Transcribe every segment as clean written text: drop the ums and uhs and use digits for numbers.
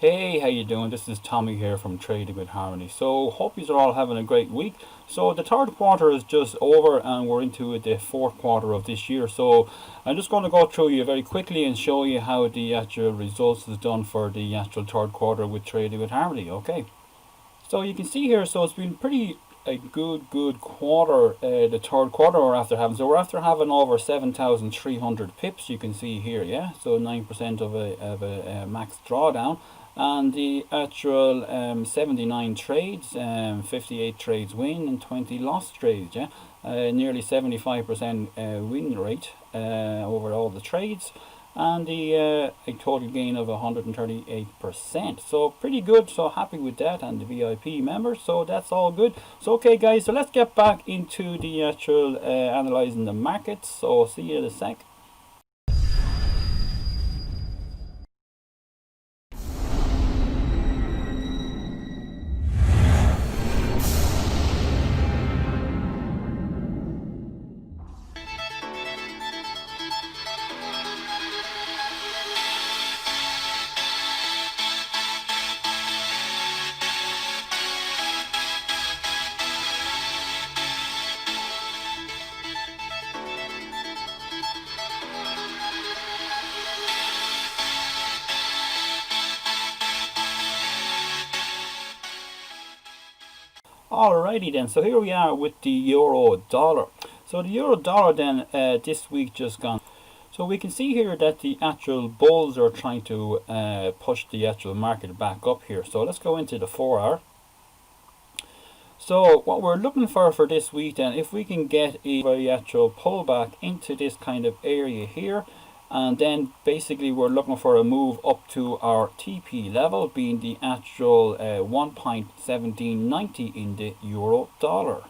Hey, how you doing? This is Tommy here from Trading with Harmony. So, hope you're all having a great week. So, the third quarter is just over and we're into the fourth quarter of this year. So, I'm just going to go through you very quickly and show you how the actual results is done for the actual third quarter with Trading with Harmony. Okay. So, you can see here, so it's been pretty a good quarter, the third quarter we're after having. So we're after having over 7,300 pips, you can see here, yeah. So 9% of a max drawdown. And the actual 79 trades, 58 trades win and 20 lost trades, yeah. Nearly 75% win rate over all the trades, and the a total gain of 138%. So pretty good, so happy with that, and the VIP members, so that's all good. So okay guys, so let's get back into the actual analyzing the markets. So see you in a sec. Alrighty then, so here we are with the euro dollar. So the euro dollar then this week just gone. So we can see here that the actual bulls are trying to push the actual market back up here. So let's go into the 4 hour. So what we're looking for this week then, if we can get a very actual pullback into this kind of area here, and then basically we're looking for a move up to our TP level, being the actual 1.1790 in the euro dollar.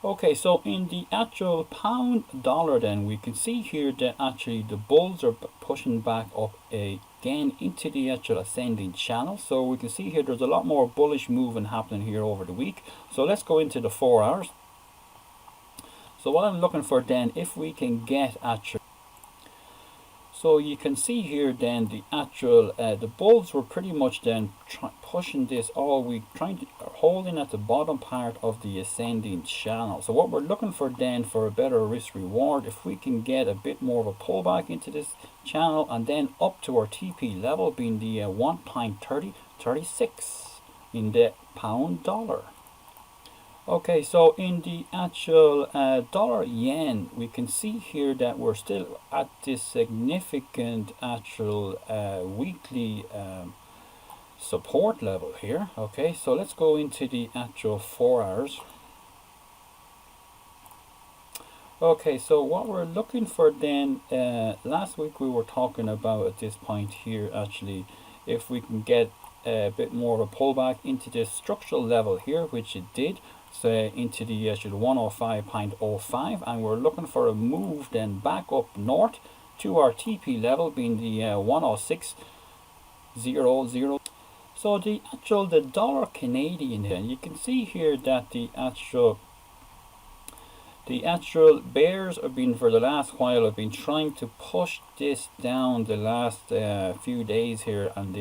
Okay, so in the actual pound dollar then, we can see here that actually the bulls are pushing back up again into the actual ascending channel. So we can see here there's a lot more bullish moving happening here over the week. So let's go into the 4 hours. So what I'm looking for then, if we can get actually, so you can see here then the actual the bulls were pretty much then pushing this all week, holding at the bottom part of the ascending channel. So what we're looking for then, for a better risk reward, if we can get a bit more of a pullback into this channel and then up to our TP level, being the 1.3036 in the pound dollar. Okay, so in the actual dollar yen, we can see here that we're still at this significant actual weekly support level here. Okay, so let's go into the actual 4 hours. Okay, so what we're looking for then, last week we were talking about at this point here, actually, if we can get a bit more of a pullback into this structural level here, which it did. So into the actual 105.05, and we're looking for a move then back up north to our TP level, being the 106.00. So the dollar Canadian then, you can see here that the actual bears have been, for the last while, have been trying to push this down the last few days here, and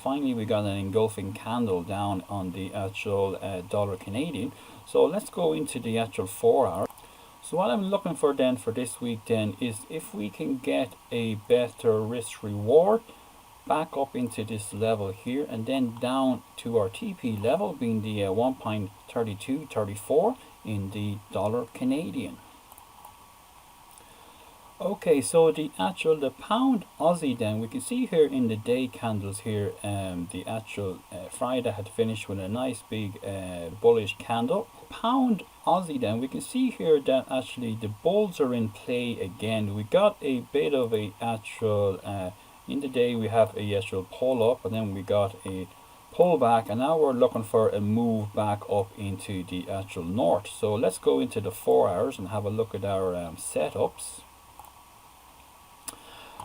finally we got an engulfing candle down on the actual dollar Canadian. So let's go into the actual 4 hour. So what I'm looking for then for this week then is if we can get a better risk reward back up into this level here and then down to our TP level, being the 1.3234 in the dollar Canadian. Okay, so the pound Aussie then, we can see here in the day candles here, the actual Friday had finished with a nice big bullish candle. Pound Aussie then, we can see here that actually the bulls are in play again. We got a bit of a actual in the day we have a actual pull up, and then we got a pull back, and now we're looking for a move back up into the actual north. So let's go into the 4 hours and have a look at our setups.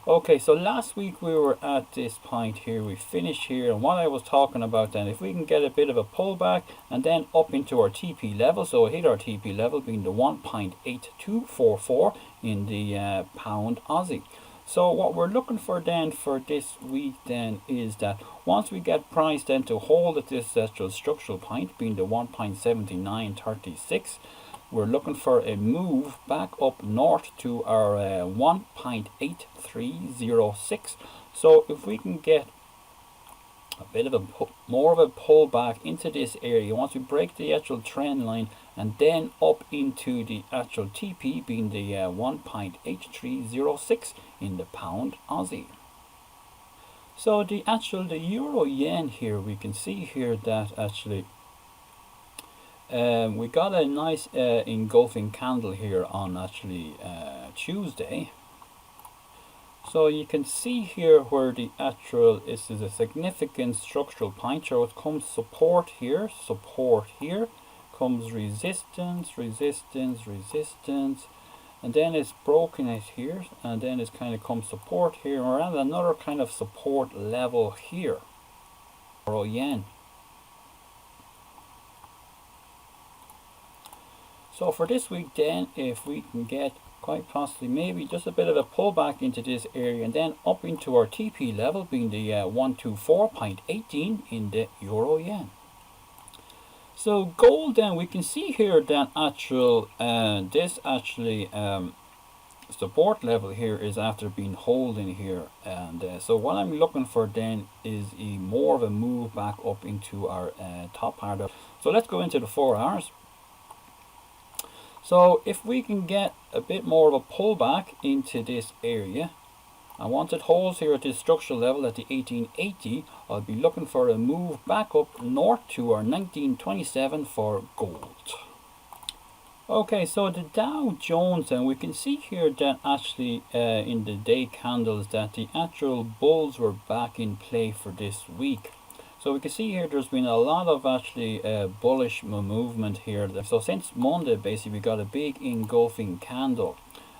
Okay, so last week we were at this point here, we finished here, and what I was talking about then, if we can get a bit of a pullback and then up into our TP level, so hit our TP level being the 1.8244 in the pound Aussie. So what we're looking for then for this week then is that once we get price then to hold at this actual structural point, being the 1.7936, we're looking for a move back up north to our 1.8306. So if we can get a bit of a more of a pullback into this area, once we break the actual trend line and then up into the actual TP, being the 1.8306 in the pound Aussie. So the euro yen here, we can see here that actually we got a nice engulfing candle here on actually Tuesday. So you can see here where the actual is a significant structural point. So it comes support here, comes resistance, resistance, resistance, and then it's broken it here, and then it's kind of comes support here, and we're at another kind of support level here. Euro yen. So for this week then, if we can get quite possibly maybe just a bit of a pullback into this area and then up into our TP level, being the 124.18 in the euro yen. So gold then, we can see here that actual this actually support level here is after being holding here, and so what I'm looking for then is a more of a move back up into our top part of. So let's go into the 4 hours. So if we can get a bit more of a pullback into this area, and once it holds here at this structural level at the 1880, I'll be looking for a move back up north to our 1927 for gold. Okay, so the Dow Jones, and we can see here that actually in the day candles that the actual bulls were back in play for this week. So we can see here there's been a lot of actually bullish movement here. So since Monday basically we got a big engulfing candle,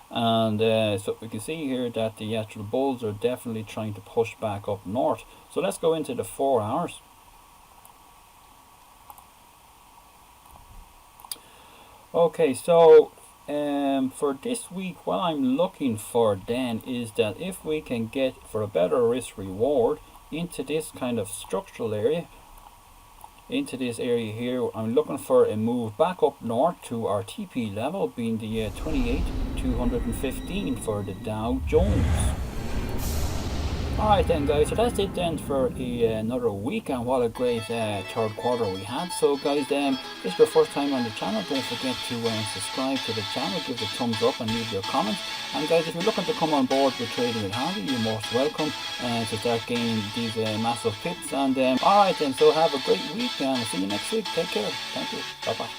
and so we can see here that the actual bulls are definitely trying to push back up north. So let's go into the 4 hours. Okay, so for this week what I'm looking for then is that if we can get for a better risk reward into this kind of structural area, into this area here, I'm looking for a move back up north to our TP level, being the 28,215 for the Dow Jones. Alright then guys, so that's it then for another week, and what a great third quarter we had. So guys, if it's your first time on the channel, don't forget to subscribe to the channel, give it a thumbs up and leave your comments. And guys, if you're looking to come on board with Trading with Harvey, you're most welcome to start gaining these massive tips. And alright then, so have a great week and see you next week. Take care. Thank you. Bye bye.